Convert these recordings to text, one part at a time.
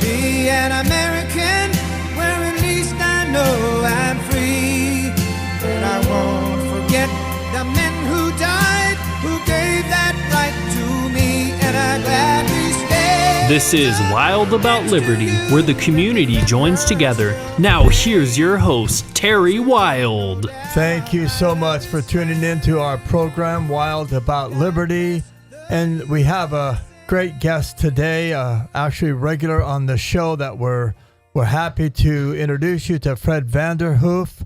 be an American where at least I know I'm free. And I won't forget the men who died, who gave that right to me, and I gladly stay. This is Wild About Liberty, where the community joins together. Now here's your host, Terry Wild. Thank you so much for tuning in to our program, Wild About Liberty. And we have a great guest today, actually regular on the show that we're happy to introduce you to Fred Vanderhoof.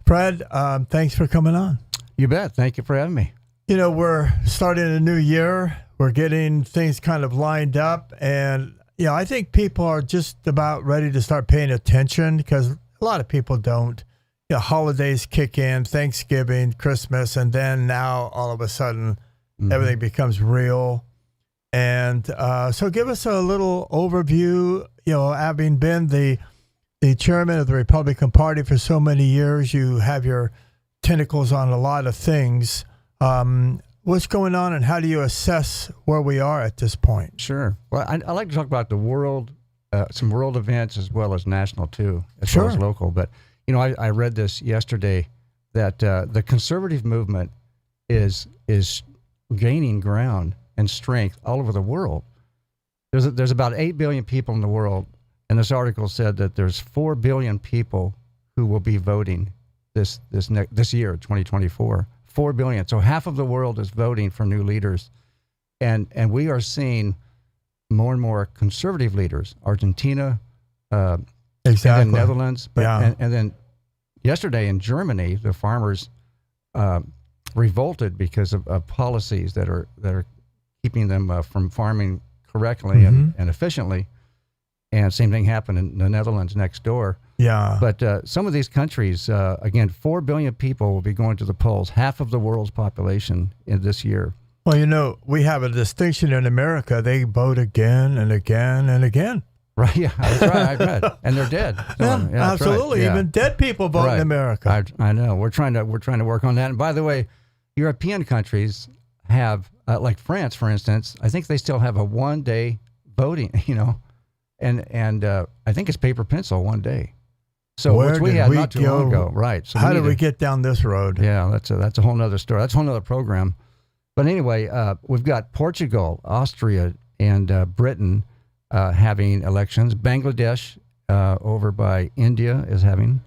Fred, thanks for coming on. You bet. Thank you for having me. You know, we're starting a new year. We're getting things kind of lined up. And, you know, I think people are just about ready to start paying attention because a lot of people don't. You know, holidays kick in, Thanksgiving, Christmas, and then now all of a sudden everything becomes real. And so give us a little overview. You know, having been the chairman of the Republican Party for so many years, you have your tentacles on a lot of things. What's going on and how do you assess where we are at this point? Sure. Well, I like to talk about the world, some world events as well as national too, as Sure. well as local. But, you know, I read this yesterday that the conservative movement is gaining ground and strength all over the world. There's about 8 billion people in the world, and this article said that there's 4 billion people who will be voting this year, 2024. 4 billion. So half of the world is voting for new leaders, and we are seeing more and more conservative leaders. Argentina, Exactly. and then Netherlands, but Yeah. and then yesterday in Germany, the farmers revolted because of policies that are keeping them from farming correctly and efficiently. And same thing happened in the Netherlands next door. Yeah. But some of these countries, again, 4 billion people will be going to the polls, half of the world's population in this year. Well, you know, we have a distinction in America. They vote again and again and again. Right, yeah, that's right, I read. And they're dead. So, Yeah, that's right, absolutely. yeah. Even dead people vote in Right. America. I know. We're trying to work on that. And by the way, European countries have, like France, for instance, I think they still have a 1-day voting, you know, and I think it's paper pencil 1 day. So Where which we did had we not too go? long ago, right? So How need did we to- get down this road? Yeah, that's a whole nother story. That's a whole nother program. But anyway, we've got Portugal, Austria, and Britain having elections. Bangladesh over by India is having,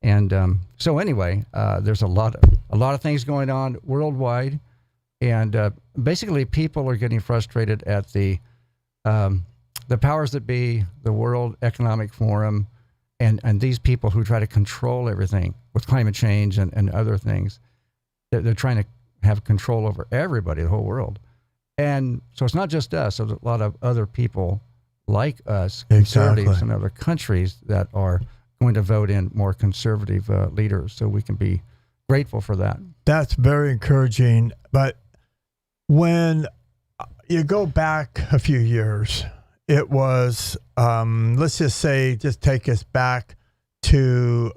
and so anyway, there's a lot of things going on worldwide, and basically people are getting frustrated at the powers that be, the World Economic Forum, and these people who try to control everything with climate change and other things. They're trying to have control over everybody, the whole world. And so it's not just us. There's a lot of other people like us, conservatives Exactly. in other countries that are going to vote in more conservative leaders. So we can be grateful for that. That's very encouraging. But when you go back a few years, it was, let's just say, just take us back to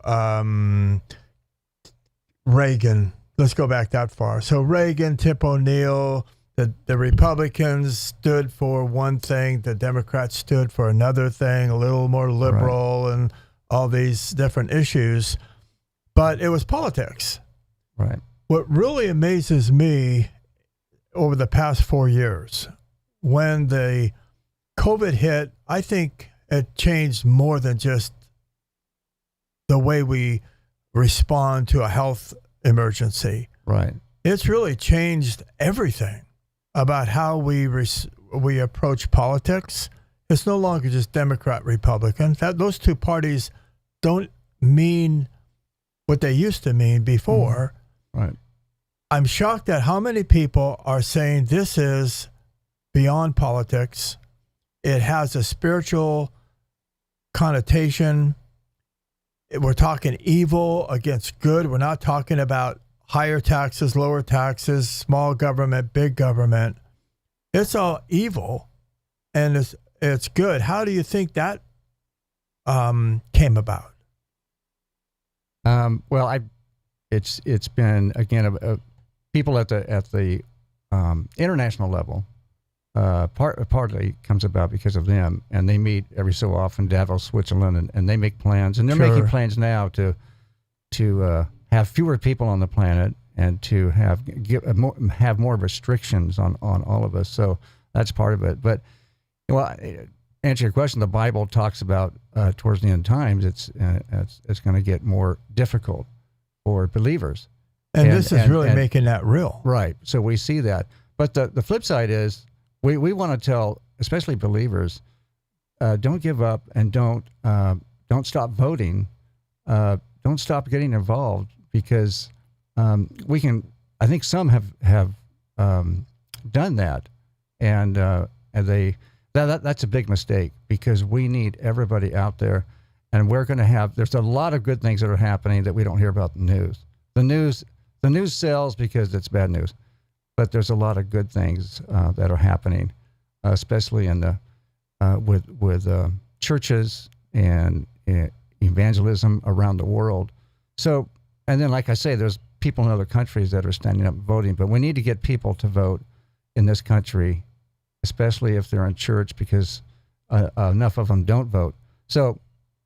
Reagan. Let's go back that far. So Reagan, Tip O'Neill, the Republicans stood for one thing, the Democrats stood for another thing, a little more liberal and all these different issues. But it was politics. Right. What really amazes me over the past 4 years, when the COVID hit, I think it changed more than just the way we respond to a health emergency. Right. It's really changed everything about how we approach politics. It's no longer just Democrat, Republican. Those two parties don't mean what they used to mean before. Right. I'm shocked at how many people are saying this is beyond politics. It has a spiritual connotation. We're talking evil against good. We're not talking about higher taxes, lower taxes, small government, big government. It's all evil, and it's good. How do you think that came about? Well, it's been again people at the international level partly comes about because of them, and they meet every so often, Davos, Switzerland, and they make plans, and they're Sure. making plans now to have fewer people on the planet and to have more restrictions on all of us. So that's part of it. But well, answer your question, the Bible talks about towards the end times, it's going to get more difficult for believers. And this is really making that real. Right. So we see that. But the flip side is we want to tell, especially believers, don't give up and don't stop voting. Don't stop getting involved, because we can. I think some have done that, and that's a big mistake, because we need everybody out there, and we're going to have. There's a lot of good things that are happening that we don't hear about in the news. The news sells because it's bad news, but there's a lot of good things that are happening, especially in the with churches and evangelism around the world. So, and then, like I say, there's people in other countries that are standing up and voting, but we need to get people to vote in this country, especially if they're in church, because enough of them don't vote. So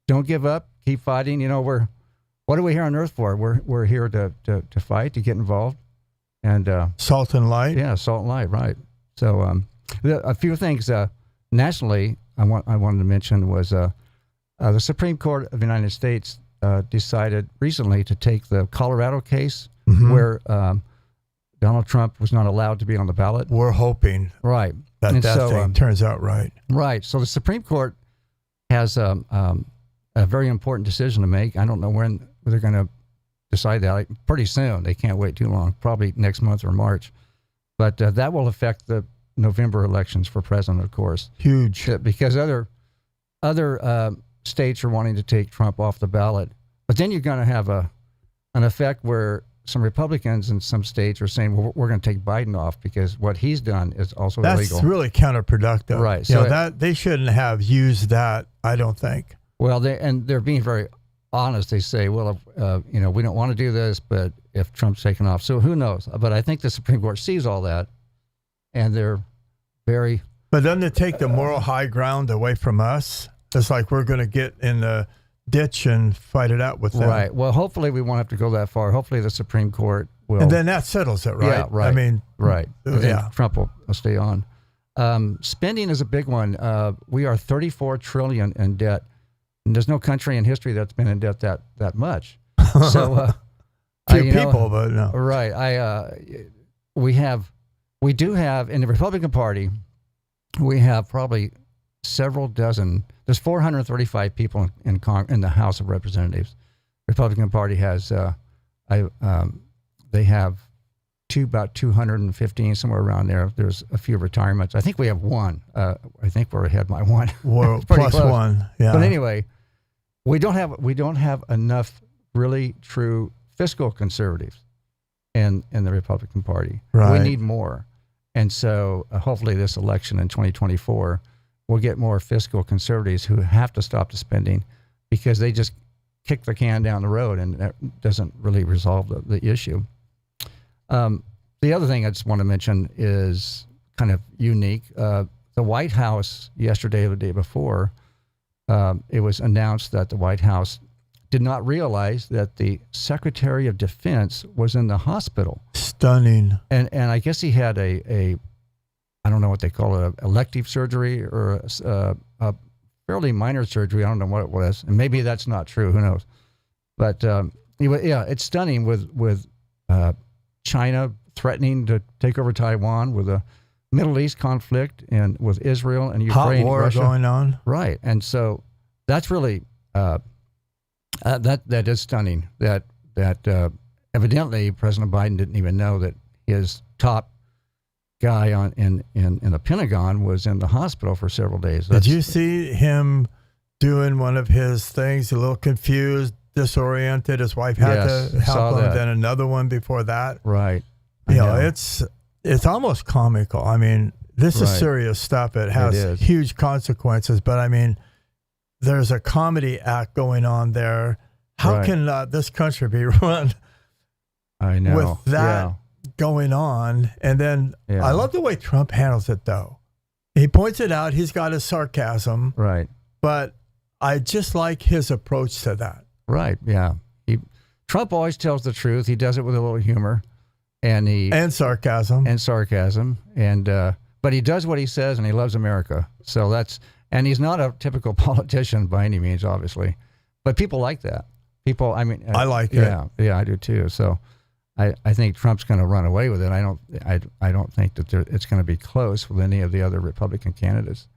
don't give up, keep fighting. You know, what are we here on earth for? We're here to fight, to get involved. And salt and light. Yeah, salt and light, right. So a few things nationally I wanted to mention was the Supreme Court of the United States decided recently to take the Colorado case where Donald Trump was not allowed to be on the ballot. We're hoping right that thing turns out right. Right. So the Supreme Court has a very important decision to make. I don't know when they're going to decide that. Pretty soon. They can't wait too long. Probably next month or March. But that will affect the November elections for president, of course. Huge. Because other states are wanting to take Trump off the ballot. But then you're going to have an effect where some Republicans in some states are saying, well, we're going to take Biden off because what he's done is also illegal. That's really counterproductive. Right. So that they shouldn't have used that, I don't think. Well, they're being very honest. They say, well, we don't want to do this, but if Trump's taken off. So who knows? But I think the Supreme Court sees all that, and they're very... But doesn't it take the moral high ground away from us? It's like we're going to get in the ditch and fight it out with them. Right. Well, hopefully we won't have to go that far. Hopefully the Supreme Court will... And then that settles it, right? Yeah, right. I mean... Right. Yeah. Trump will stay on. Spending is a big one. We are $34 trillion in debt. And there's no country in history that's been in debt that much. So... Few people, but no. Right. We do have, in the Republican Party, we have probably several dozen. There's 435 people in the House of Representatives. Republican Party has, they have about 215, somewhere around there. There's a few retirements. I think we have one. I think we're ahead by one. Well, plus close. One. Yeah. But anyway, we don't have enough really true fiscal conservatives in the Republican Party. Right. We need more. And so hopefully this election in 2024 will get more fiscal conservatives who have to stop the spending, because they just kick the can down the road, and that doesn't really resolve the issue. The other thing I just want to mention is kind of unique. The White House yesterday or the day before, it was announced that the White House did not realize that the Secretary of Defense was in the hospital. Stunning. And I guess he had a I don't know what they call it, a elective surgery or a fairly minor surgery. I don't know what it was. And maybe that's not true. Who knows? But anyway, yeah, it's stunning with China threatening to take over Taiwan, with a Middle East conflict, and with Israel and Ukraine. Hot war Russia. going on. Right. And so that's really... that is stunning. That evidently President Biden didn't even know that his top guy in the Pentagon was in the hospital for several days. Did you see him doing one of his things? A little confused, disoriented. His wife had to help him. Then another one before that. Right. You know, it's almost comical. I mean, this is serious stuff. It has huge consequences. But I mean, there's a comedy act going on there. How can this country be run with that going on? And then I love the way Trump handles it, though. He points it out. He's got his sarcasm, Right. but I just like his approach to that. Right. Yeah. Trump always tells the truth. He does it with a little humor, and sarcasm. But he does what he says, and he loves America. So and he's not a typical politician by any means, obviously, but people like that. I like it. Yeah, I do too. So I think Trump's going to run away with it. I don't think that it's going to be close with any of the other Republican candidates.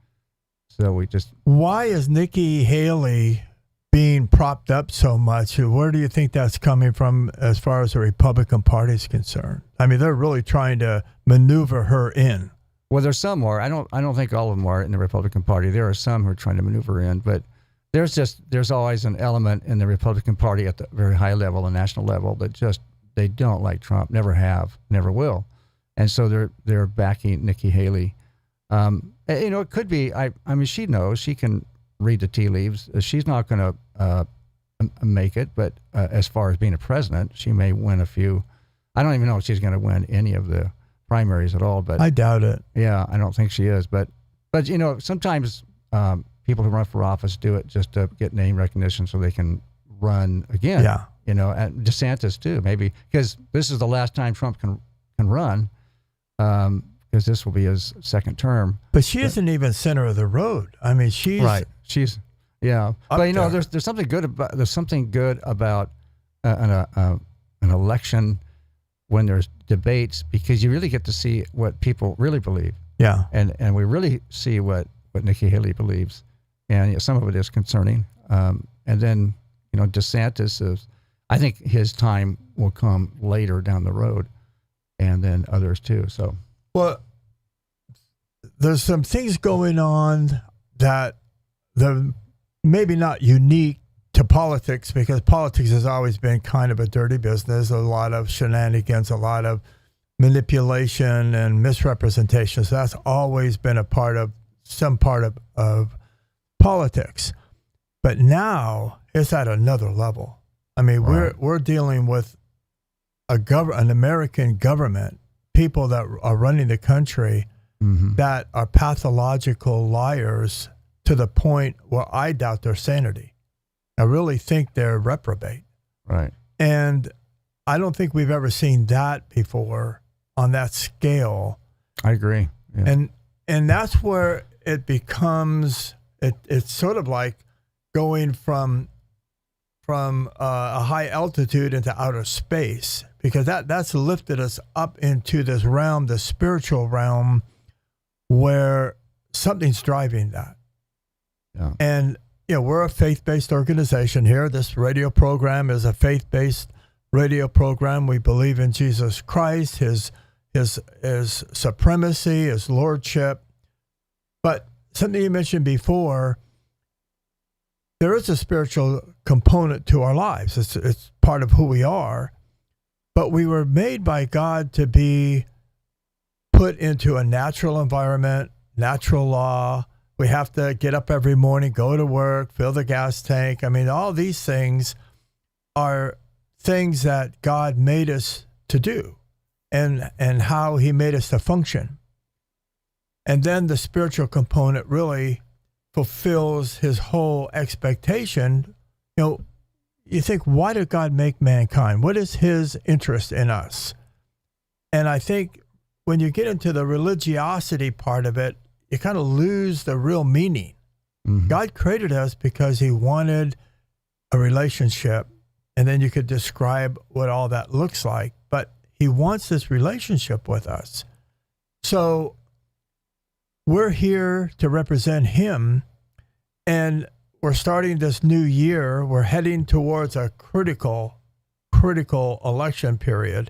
So why is Nikki Haley being propped up so much? Where do you think that's coming from as far as the Republican Party is concerned? I mean, they're really trying to maneuver her in. Well, there's some more. I don't think all of them are in the Republican Party. There are some who are trying to maneuver in, but there's always an element in the Republican Party at the very high level, the national level, that just they don't like Trump, never have, never will, and so they're backing Nikki Haley. It could be. I mean, she knows, she can read the tea leaves. She's not going to make it, but as far as being a president, she may win a few. I don't even know if she's going to win any of the primaries at all. But I doubt it. Yeah, I don't think she is. But sometimes people who run for office do it just to get name recognition so they can run again. Yeah. And DeSantis too, maybe, because this is the last time Trump can run. Because this will be his second term. But she isn't even center of the road. I mean, she's right. Yeah. But there. there's something good about an election when there's debates, because you really get to see what people really believe. Yeah. And we really see what Nikki Haley believes, and some of it is concerning. And then DeSantis is. I think his time will come later down the road, and then others too. So. Well, there's some things going on that they're maybe not unique to politics, because politics has always been kind of a dirty business, a lot of shenanigans, a lot of manipulation and misrepresentation. So that's always been some part of politics. But now it's at another level. I mean, right. we're dealing with an American government, people that are running the country that are pathological liars to the point where I doubt their sanity. I really think they're reprobate. Right. And I don't think we've ever seen that before on that scale. I agree. Yeah. And that's where it becomes, it's sort of like going from a high altitude into outer space, because that's lifted us up into this realm, the spiritual realm, where something's driving that. Yeah. And we're a faith-based organization here. This radio program is a faith-based radio program. We believe in Jesus Christ, his supremacy, his lordship. But something you mentioned before, there is a spiritual component to our lives. It's part of who we are. But we were made by God to be put into a natural environment, natural law. We have to get up every morning, go to work, fill the gas tank. I mean, all these things are things that God made us to do, and how he made us to function. And then the spiritual component really fulfills his whole expectation. You think, why did God make mankind? What is his interest in us? And I think when you get into the religiosity part of it, you kind of lose the real meaning. Mm-hmm. God created us because he wanted a relationship, and then you could describe what all that looks like, but he wants this relationship with us. So we're here to represent him, and we're starting this new year. We're heading towards a critical election period.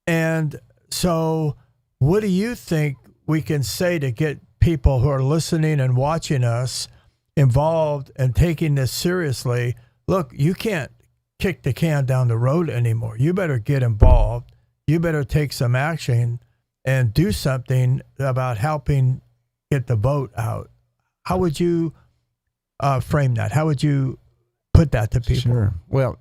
And so what do you think we can say to get people who are listening and watching us involved and taking this seriously? Look, you can't kick the can down the road anymore. You better get involved. You better take some action and do something about helping get the vote out. How would you frame that? How would you put that to people? Sure. Well,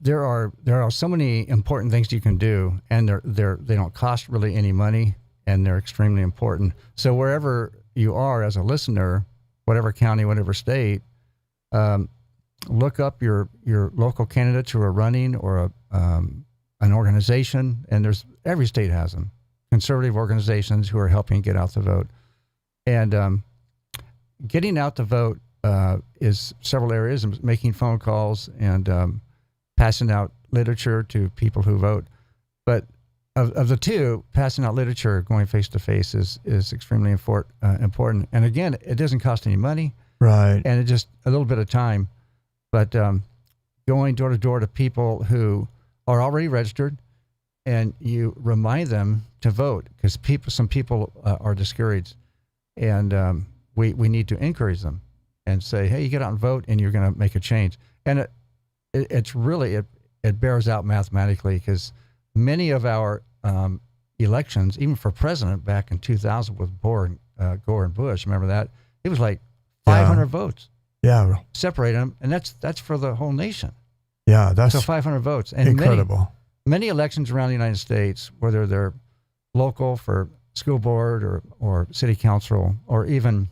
there are so many important things you can do, and they don't cost really any money, and they're extremely important. So wherever you are as a listener, whatever county, whatever state, look up your local candidates who are running, or an organization, and every state has them. Conservative organizations who are helping get out the vote. And getting out the vote is several areas, making phone calls and passing out literature to people who vote. But of the two, passing out literature, going face-to-face is extremely important. And again, it doesn't cost any money. Right. And it just a little bit of time. But going door to door to people who are already registered, and you remind them to vote, because some people are discouraged, and we need to encourage them and say, hey, you get out and vote, and you're going to make a change. And it's really it bears out mathematically, because many of our elections, even for president back in 2000 with Gore and Bush, remember that? It was like 500 votes. Yeah. Separate them, and that's for the whole nation. Yeah, that's so 500 votes. And incredible. Many elections around the United States, whether they're local for school board or city council, or even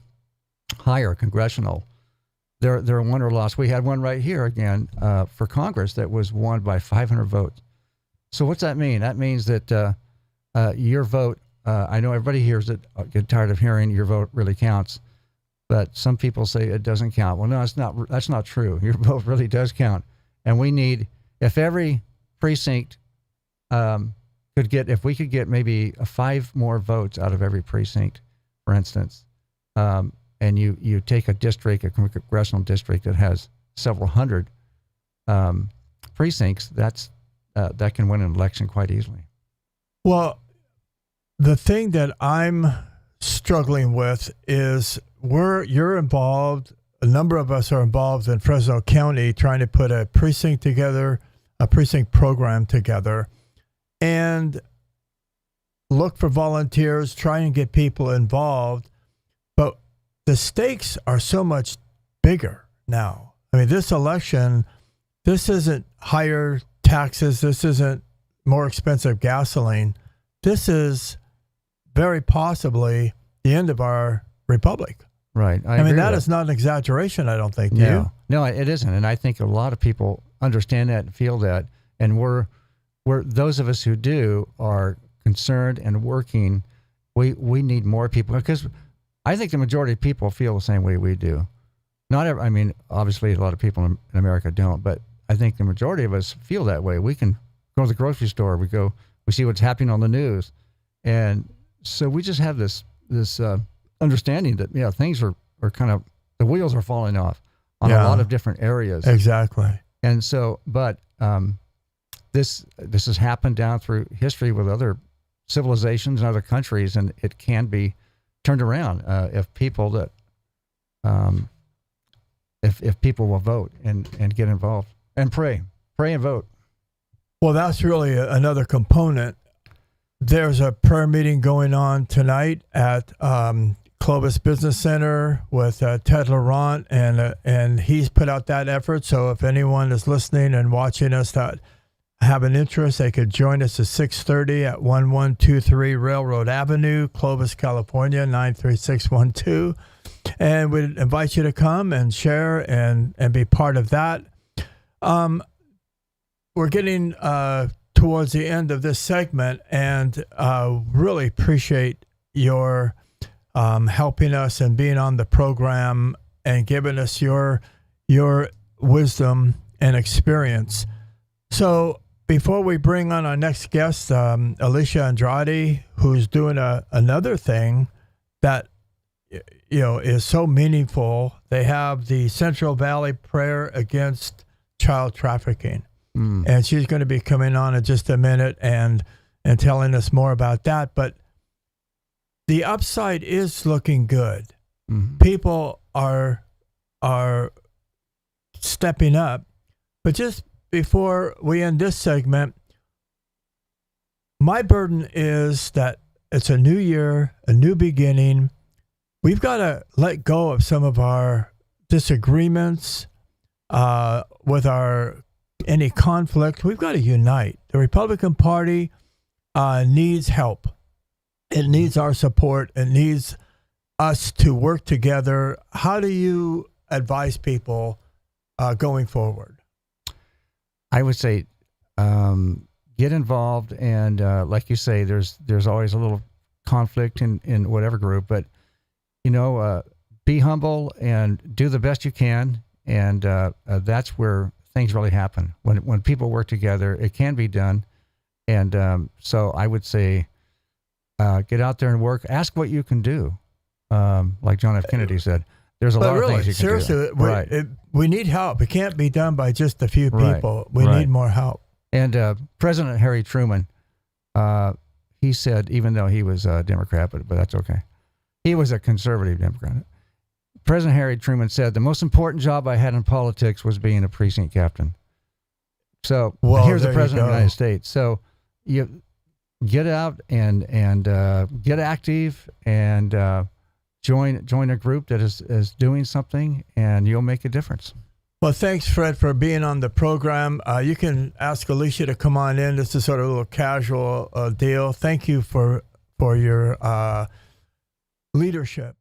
higher congressional, they're won or lost. We had one right here again for Congress that was won by 500 votes. So what's that mean? That means that your vote, I know everybody hears it, get tired of hearing your vote really counts, but some people say it doesn't count. Well, no, that's not true. Your vote really does count. And we need, if every precinct if we could get maybe 5 more votes out of every precinct, for instance, and you take a congressional district that has several hundred precincts, that can win an election quite easily. Well, the thing that I'm struggling with is you're involved, a number of us are involved in Fresno County trying to put a precinct program together, and look for volunteers, try and get people involved. But the stakes are so much bigger now. I mean, this election, this isn't higher taxes, this isn't more expensive gasoline. This is very possibly the end of our republic. Right. I mean, that is not an exaggeration, I don't think. Do you? No, it isn't. And I think a lot of people understand that and feel that. And we're those of us who do are concerned and working. We need more people, because I think the majority of people feel the same way we do. I mean, obviously a lot of people in America don't, but I think the majority of us feel that way. We can go to the grocery store, we see what's happening on the news. And so we just have this understanding that, things are kind of, the wheels are falling off on a lot of different areas. Exactly. And so, but this has happened down through history with other civilizations and other countries, and it can be turned around if people will vote and get involved and pray and vote. Well, that's really another component. There's a prayer meeting going on tonight at Clovis Business Center with Ted Laurent, and he's put out that effort. So if anyone is listening and watching us that have an interest, they could join us at 6:30 at 1123 Railroad Avenue, Clovis, California, 93612. And we'd invite you to come and share and be part of that. We're getting towards the end of this segment, and really appreciate your helping us and being on the program and giving us your wisdom and experience. So before we bring on our next guest, Alicia Andrade, who's doing another thing that is so meaningful. They have the Central Valley Prayer Against Child Trafficking. And she's going to be coming on in just a minute and telling us more about that. But the upside is looking good. Mm-hmm. People are stepping up. But just before we end this segment, my burden is that it's a new year, a new beginning. We've got to let go of some of our disagreements with any conflict. We've got to unite. The Republican Party needs help. It needs our support. It needs us to work together. How do you advise people going forward? I would say get involved, and like you say, there's always a little conflict in whatever group, but be humble and do the best you can, and that's where things really happen. When people work together, it can be done, and so I would say get out there and work. Ask what you can do, like John F. Kennedy said. There's a lot of things you can do. Seriously, we need help. It can't be done by just a few people. We need more help. And President Harry Truman, he said, even though he was a Democrat, but that's okay. He was a conservative Democrat. President Harry Truman said, the most important job I had in politics was being a precinct captain. So here's the President of the United States. So you get out and get active and join a group that is doing something, and you'll make a difference. Well, thanks, Fred, for being on the program. You can ask Alicia to come on in. This is sort of a little casual deal. Thank you for your leadership.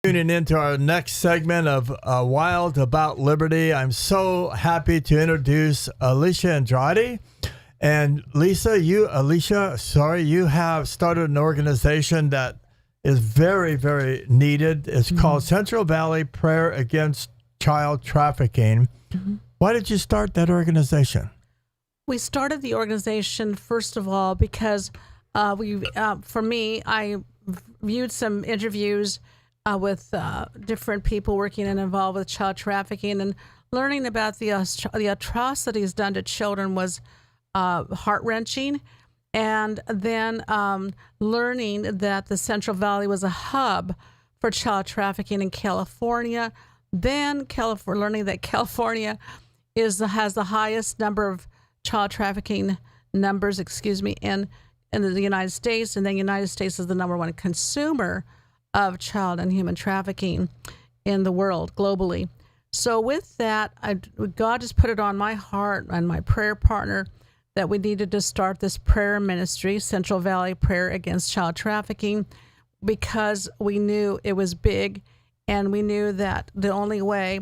Tuning into our next segment of Wild About Liberty. I'm so happy to introduce Alicia Andrade. And Alicia, you have started an organization that is very, very needed. It's called Central Valley Prayer Against Child Trafficking. Why did you start that organization? We started the organization, first of all, because for me, I viewed some interviews with different people working and involved with child trafficking, and learning about the atrocities done to children was heart-wrenching. And then learning that the Central Valley was a hub for child trafficking in California. Then learning that California has the highest number of child trafficking numbers, in the United States, and then the United States is the number one consumer of child and human trafficking in the world globally. So with that, God just put it on my heart and my prayer partner that we needed to start this prayer ministry, Central Valley Prayer Against Child Trafficking, because we knew it was big, and we knew that the only way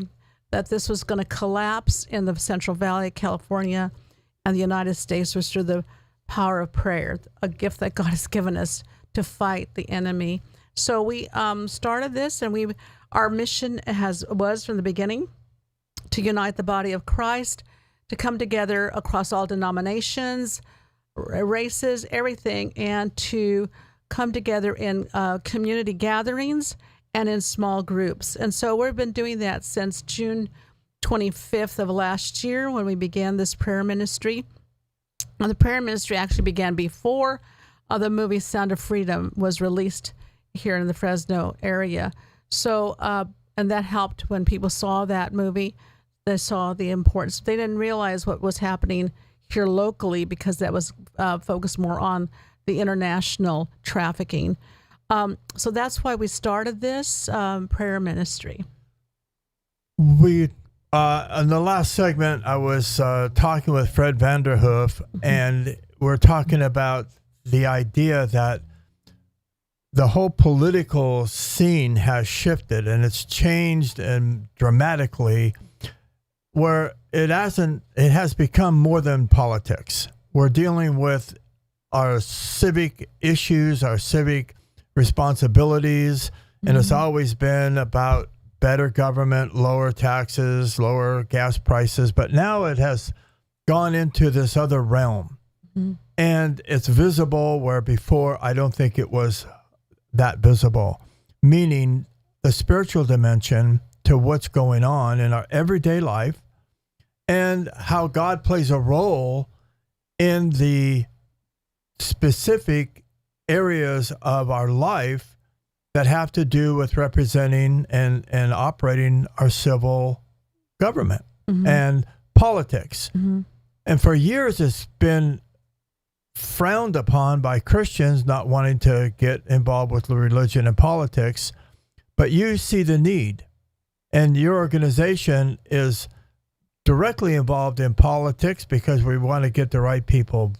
that this was going to collapse in the Central Valley, California, and the United States was through the power of prayer, a gift that God has given us to fight the enemy. So we started this, and our mission was from the beginning to unite the body of Christ, to come together across all denominations, races, everything, and to come together in community gatherings and in small groups. And so we've been doing that since June 25th of last year when we began this prayer ministry. And the prayer ministry actually began before the movie Sound of Freedom was released here in the Fresno area. So, and that helped when people saw that movie. They saw the importance. They didn't realize what was happening here locally because that was focused more on the international trafficking. So that's why we started this prayer ministry. In the last segment, I was talking with Fred Vanderhoof, and we're talking about the idea that the whole political scene has shifted, and it's changed and dramatically, where it has become more than politics. We're dealing with our civic issues, our civic responsibilities, and it's always been about better government, lower taxes, lower gas prices, but now it has gone into this other realm. And it's visible where before I don't think it was that visible, meaning the spiritual dimension to what's going on in our everyday life and how God plays a role in the specific areas of our life that have to do with representing and operating our civil government and politics. And for years, it's been frowned upon by Christians not wanting to get involved with religion and politics, but you see the need, and your organization is directly involved in politics because we want to get the right people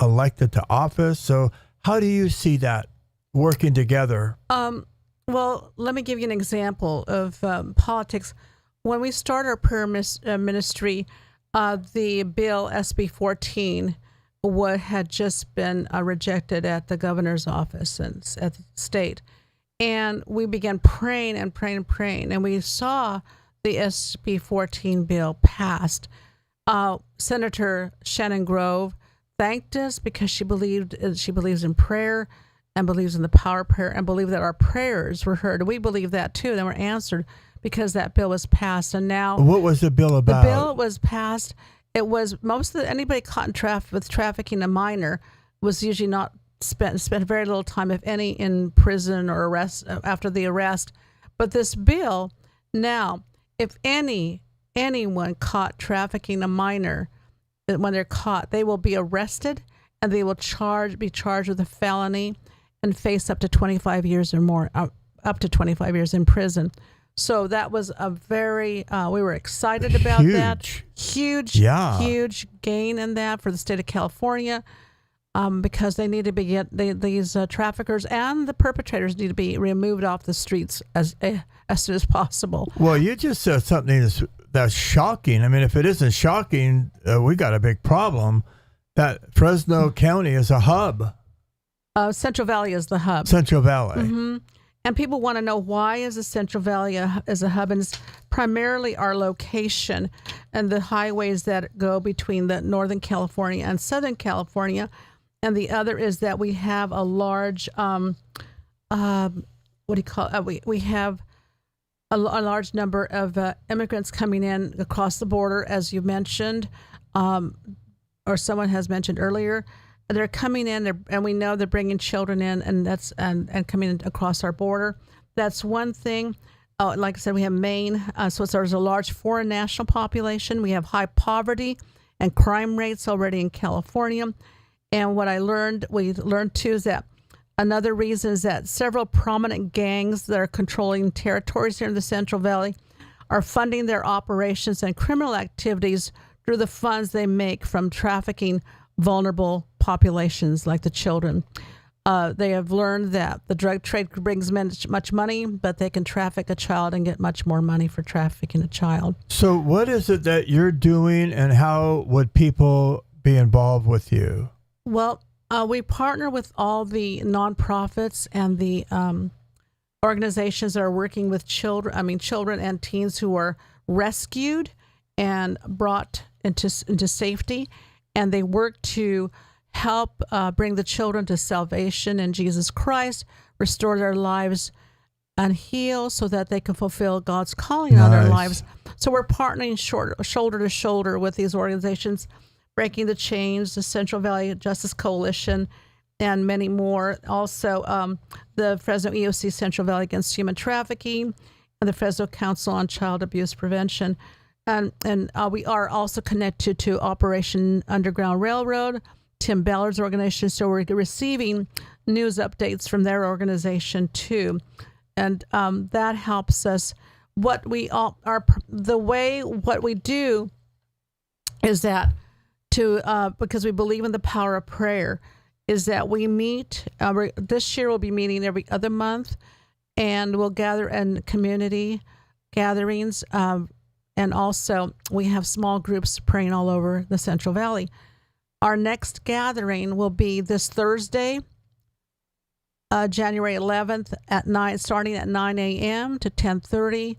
elected to office. So how do you see that working together? Well, let me give you an example of politics. When we started our prayer ministry, the bill SB 14 had just been rejected at the governor's office and at the state. And we began praying and praying and praying. And we saw the SB 14 bill passed. Senator Shannon Grove thanked us because she believes in prayer and believes in the power of prayer and believed that our prayers were heard. And we believe that too. They were answered because that bill was passed. And now, what was the bill about? The bill was passed. It was anybody caught in with trafficking a minor was usually not spent very little time, if any, in prison or arrest after the arrest. But this bill now, if anyone caught trafficking a minor, when they're caught, they will be arrested and they will be charged with a felony and face up to 25 years or more, up to 25 years in prison. So that was a very, we were excited about that. Huge gain in that for the state of California. because they need to be these traffickers and the perpetrators need to be removed off the streets as soon as possible. Well, you just said something that's shocking. I mean, if it isn't shocking, we got a big problem. That Fresno County is a hub. Central Valley is the hub. Central Valley. Mm-hmm. And people want to know, why is the Central Valley as a hub? And it's primarily our location and the highways that go between the Northern California and Southern California. And the other is that we have a large, we have a large number of immigrants coming in across the border, as you mentioned, or someone has mentioned earlier. They're coming in, and we know they're bringing children in, and coming in across our border. That's one thing. Like I said, we have Maine, so there's a large foreign national population. We have high poverty and crime rates already in California. And what we learned too, is that another reason is that several prominent gangs that are controlling territories here in the Central Valley are funding their operations and criminal activities through the funds they make from trafficking vulnerable populations like the children. They have learned that the drug trade brings much money, but they can traffic a child and get much more money for trafficking a child. So what is it that you're doing, and how would people be involved with you? Well, we partner with all the nonprofits and the organizations that are working with children and teens who are rescued and brought into safety, and they work to help bring the children to salvation in Jesus Christ, restore their lives, and heal so that they can fulfill God's calling on their lives. So we're partnering shoulder to shoulder with these organizations, Breaking the Chains, the Central Valley Justice Coalition, and many more. Also, the Fresno EOC Central Valley Against Human Trafficking, and the Fresno Council on Child Abuse Prevention. And we are also connected to Operation Underground Railroad, Tim Ballard's organization, so we're receiving news updates from their organization too. And that helps us. What we do is that because we believe in the power of prayer, is that we meet. This year we'll be meeting every other month, and we'll gather in community gatherings, and also we have small groups praying all over the Central Valley. Our next gathering will be this Thursday, January 11th starting at 9 a.m. to 10:30,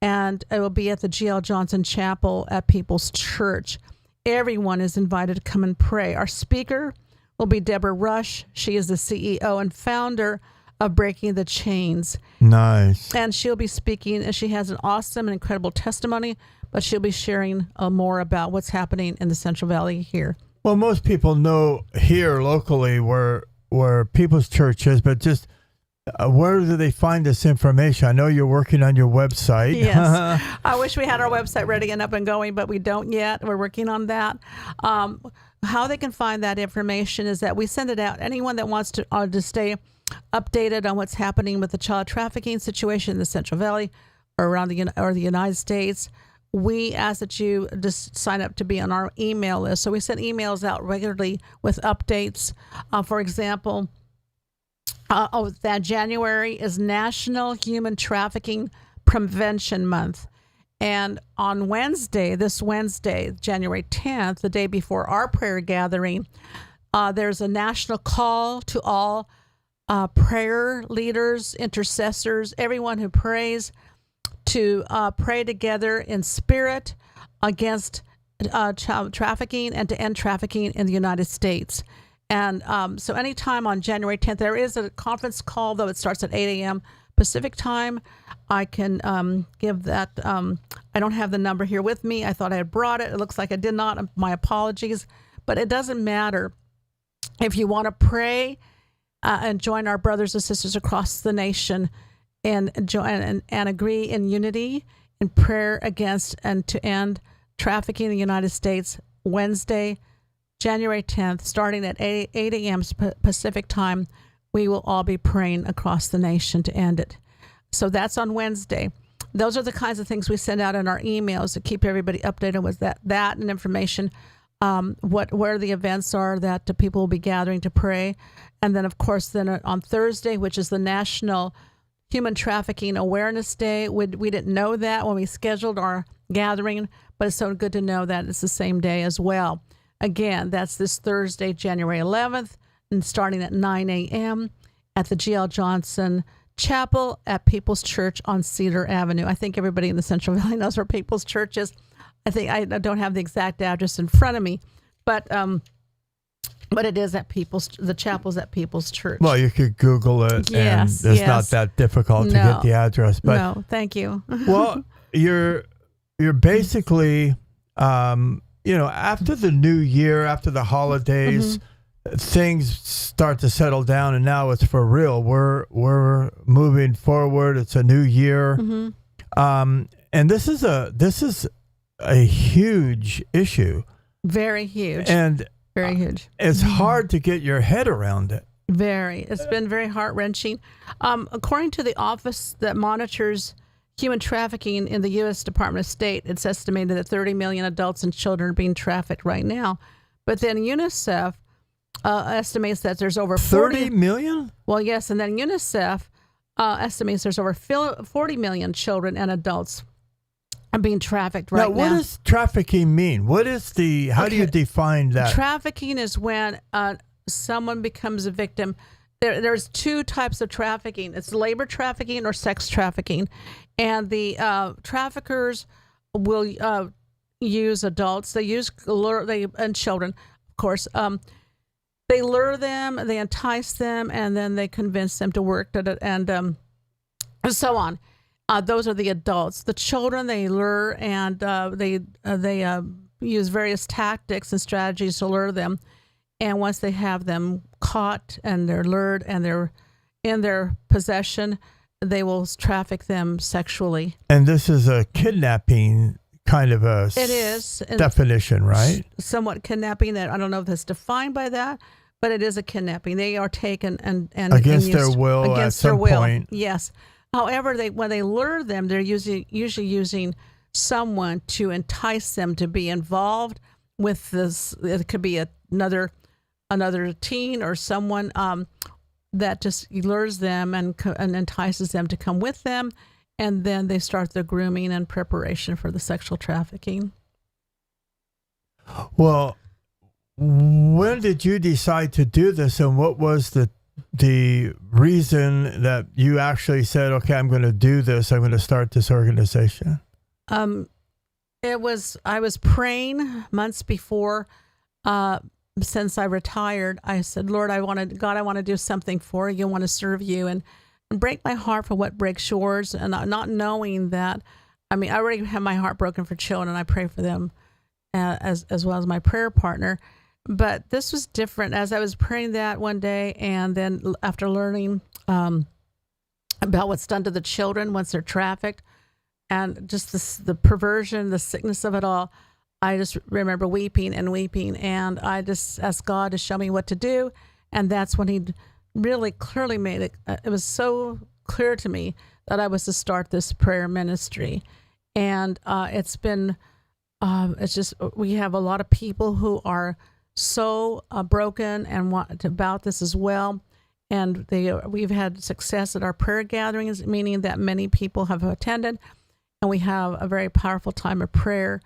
and it will be at the G.L. Johnson Chapel at People's Church. Everyone is invited to come and pray. Our speaker will be Deborah Rush. She is the CEO and founder of Breaking the Chains. Nice. And she'll be speaking, and she has an awesome and incredible testimony, but she'll be sharing more about what's happening in the Central Valley here. Well, most people know here locally where People's Church is, but just where do they find this information? I know you're working on your website. Yes. I wish we had our website ready and up and going, but we don't yet. We're working on that. How they can find that information is that we send it out. Anyone that wants to stay updated on what's happening with the child trafficking situation in the Central Valley or around the United States, we ask that you just sign up to be on our email list. So we send emails out regularly with updates. For example, that January is National Human Trafficking Prevention Month. And on this Wednesday, January 10th, the day before our prayer gathering, there's a national call to all prayer leaders, intercessors, everyone who prays, to pray together in spirit against child trafficking and to end trafficking in the United States. And so anytime on January 10th, there is a conference call, though it starts at 8 a.m. Pacific time. I can give that. I don't have the number here with me. I thought I had brought it. It looks like I did not. My apologies. But it doesn't matter. If you want to pray and join our brothers and sisters across the nation and join and agree in unity in prayer against and to end trafficking in the United States, Wednesday, January 10th, starting at 8 a.m. Pacific time, we will all be praying across the nation to end it. So that's on Wednesday. Those are the kinds of things we send out in our emails to keep everybody updated with that and information. where the events are that the people will be gathering to pray. And then, of course, on Thursday, which is the National Human Trafficking Awareness Day. We didn't know that when we scheduled our gathering, but it's so good to know that it's the same day as well. Again, that's this Thursday, January 11th, and starting at 9 a.m. at the G.L. Johnson Chapel at People's Church on Cedar Avenue. I think everybody in the Central Valley knows where People's Church is. I think I don't have the exact address in front of me, but it is at the chapel's at People's Church. Well, you could Google it, yes, and it's not that difficult to get the address. But no, thank you. Well, you're basically, after the new year, after the holidays, things start to settle down, and now it's for real. We're moving forward. It's a new year, and this is a huge issue. Very huge. And very huge. It's hard to get your head around it. Very. It's been very heart-wrenching. According to the office that monitors human trafficking in the U.S. Department of State, it's estimated that 30 million adults and children are being trafficked right now. But then UNICEF estimates that there's over 30 million? Well, yes, and then UNICEF estimates there's over 40 million children and adults are being trafficked right now. What does trafficking mean? How do you define that? Trafficking is when someone becomes a victim. There's two types of trafficking. It's labor trafficking or sex trafficking. And the traffickers will use adults. And children, of course. They lure them, they entice them, and then they convince them to work and so on. Those are the adults. The children they lure, and they use various tactics and strategies to lure them. And once they have them caught and they're lured and they're in their possession, they will traffic them sexually. And this is a kidnapping kind of definition, right? Somewhat kidnapping. That I don't know if that's defined by that, but it is a kidnapping. They are taken and against their will against at some their will. point. Yes. However, when they lure them, they're usually using someone to entice them to be involved with this. It could be another teen or someone that just lures them and entices them to come with them, and then they start the grooming and preparation for the sexual trafficking. Well, when did you decide to do this, and what was the reason that you actually said, okay, I'm going to do this, I'm going to start this organization? I was praying months before, since I retired. I said, Lord, I want to do something for you. I want to serve you and break my heart for what breaks yours. And not knowing that, I already have my heart broken for children. I pray for them as well as my prayer partner. But this was different as I was praying that one day. And then after learning about what's done to the children once they're trafficked and just the perversion, the sickness of it all, I just remember weeping. And I just asked God to show me what to do. And that's when he really clearly made it. It was so clear to me that I was to start this prayer ministry. And it's been, we have a lot of people who are so broken and want about this as well. And we've had success at our prayer gatherings, meaning that many people have attended, and we have a very powerful time of prayer.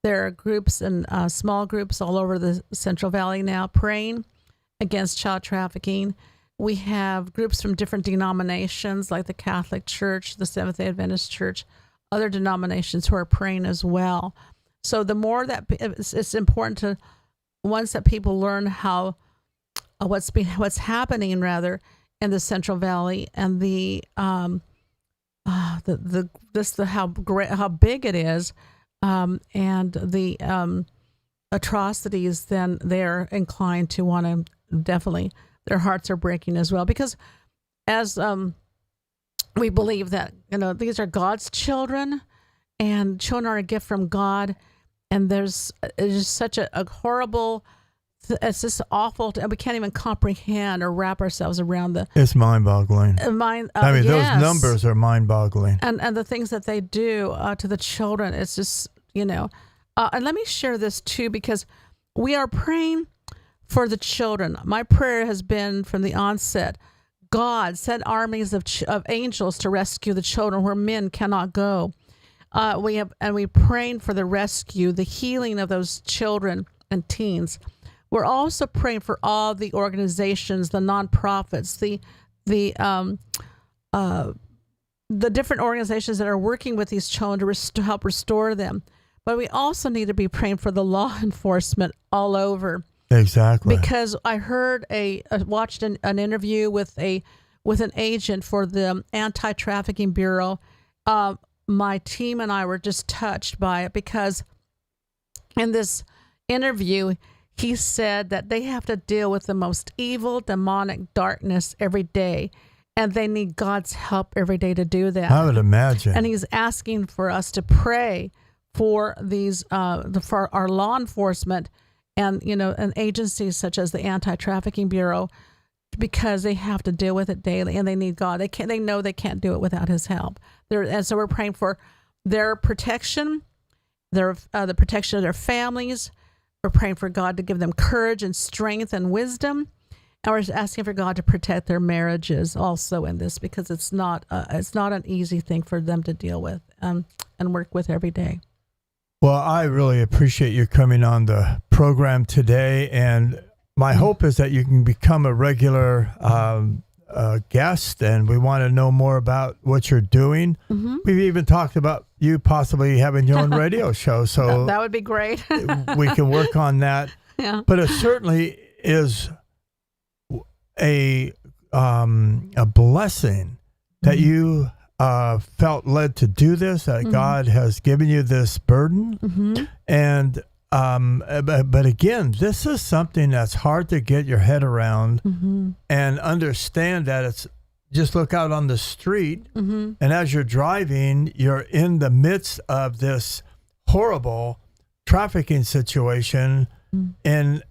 There are groups and small groups all over the Central Valley now praying against child trafficking. We have groups from different denominations like the Catholic Church, the Seventh-day Adventist Church, other denominations who are praying as well. So the more that it's important to, once that people learn how what's happening rather in the Central Valley and how big it is, and the atrocities, then they're inclined to want to definitely, their hearts are breaking as well, because as we believe that these are God's children, and children are a gift from God, and it's just such a horrible. It's just awful, and we can't even comprehend or wrap ourselves around the. It's mind-boggling. Yes. Those numbers are mind-boggling, and the things that they do to the children. It's just and let me share this too, because we are praying for the children. My prayer has been from the onset, God, send armies of angels to rescue the children where men cannot go. We're praying for the rescue, the healing of those children and teens. We're also praying for all the organizations, the nonprofits, the different organizations that are working with these children to help restore them. But we also need to be praying for the law enforcement all over. Exactly. Because I heard watched an interview with an agent for the Anti-Trafficking Bureau. My team and I were just touched by it, because in this interview, he said that they have to deal with the most evil, demonic darkness every day, and they need God's help every day to do that. I would imagine. And he's asking for us to pray for these, for our law enforcement and agencies such as the Anti-Trafficking Bureau, because they have to deal with it daily and they need God. They know they can't do it without His help. And so we're praying for their protection, the protection of their families. We're praying for God to give them courage and strength and wisdom. And we're asking for God to protect their marriages also in this, because it's not an easy thing for them to deal with and work with every day. Well, I really appreciate you coming on the program today, and my hope is that you can become a regular guest, and we want to know more about what you're doing. Mm-hmm. We've even talked about you possibly having your own radio show, so that would be great. We can work on that. Yeah. But it certainly is a blessing that you felt led to do this, that God has given you this burden. And but again, this is something that's hard to get your head around and understand that it's just look out on the street and as you're driving, you're in the midst of this horrible trafficking situation in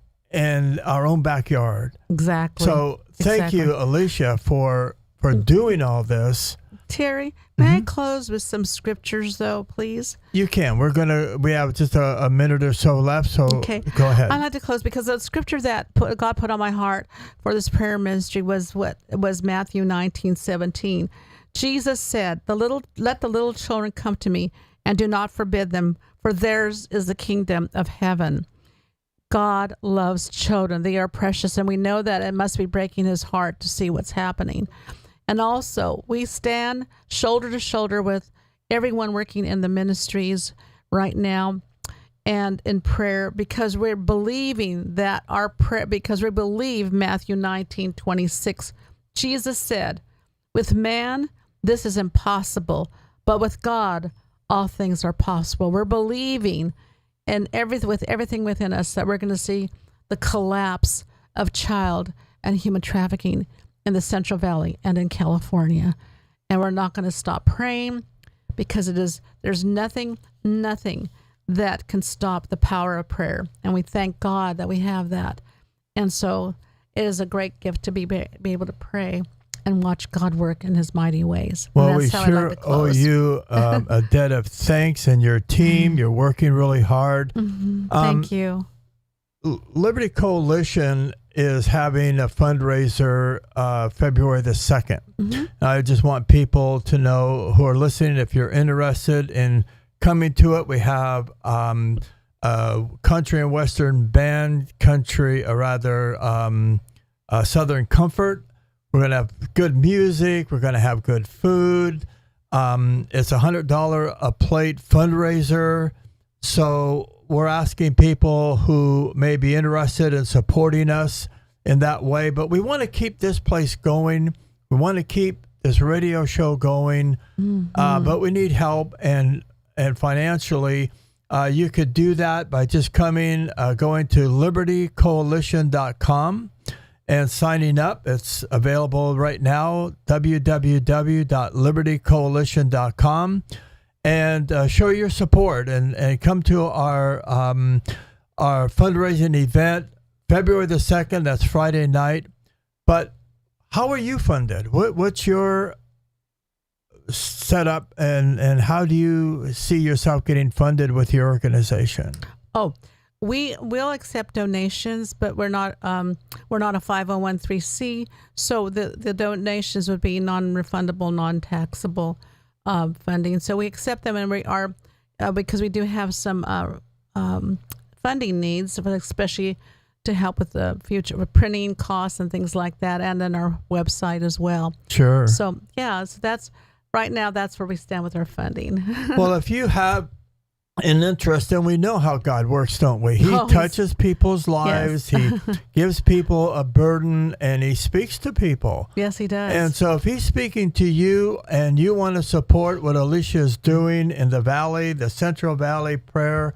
our own backyard. Exactly. So thank you, Alicia, for doing all this. Terry, may I close with some scriptures, though, please? You can. We have just a minute or so left, so okay. Go ahead. I'd like to close because the scripture that God put on my heart for this prayer ministry was Matthew 19:17. Jesus said, "Let the little children come to me, and do not forbid them, for theirs is the kingdom of heaven." God loves children. They are precious, and we know that it must be breaking His heart to see what's happening. And also, we stand shoulder to shoulder with everyone working in the ministries right now and in prayer, because we're believing that our prayer, because we believe Matthew 19:26. Jesus said, "With man, this is impossible, but with God, all things are possible." We're believing and with everything within us that we're going to see the collapse of child and human trafficking in the Central Valley and in California. And we're not going to stop praying, because there's nothing that can stop the power of prayer. And we thank God that we have that. And so it is a great gift to be able to pray and watch God work in His mighty ways. Well, we sure owe you a debt of thanks, and your team. You're working really hard. Thank you. Liberty Coalition is having a fundraiser February the 2nd. I just want people to know who are listening, if you're interested in coming to it, we have country and western band, Southern Comfort. We're going to have good music. We're going to have good food. It's $100 a plate fundraiser. So we're asking people who may be interested in supporting us in that way. But we want to keep this place going. We want to keep this radio show going. But we need help and financially. You could do that by just going to libertycoalition.com and signing up. It's available right now, www.libertycoalition.com. And show your support and come to our fundraising event February the 2nd. That's Friday night. But how are you funded? What's your setup, and how do you see yourself getting funded with your organization? Oh, we will accept donations, but we're not a 501(c)(3), so the donations would be non-refundable, non-taxable funding. So we accept them, and we are because we do have some funding needs, especially to help with the future with printing costs and things like that, and then our website as well. Sure. So that's right now. That's where we stand with our funding. Well, if you have an interest, and we know how God works, don't we? He touches people's lives. Yes. He gives people a burden, and he speaks to people. Yes, he does. And so if he's speaking to you and you want to support what Alicia is doing in the Valley, the Central Valley prayer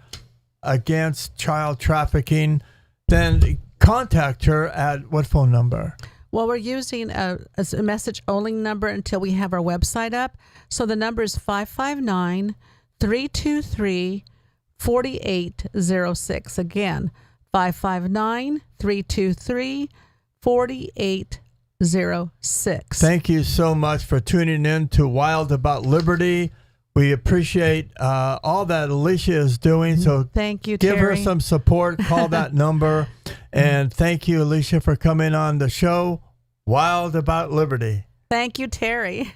against child trafficking, then contact her at what phone number? Well, we're using a message-only number until we have our website up. So the number is 559-323-4806. Again, 559-323-4806. Thank you so much for tuning in to Wild About Liberty. We appreciate all that Alicia is doing. So thank you, give Terry. her some support. Call that number. And thank you, Alicia, for coming on the show, Wild About Liberty. Thank you, Terry.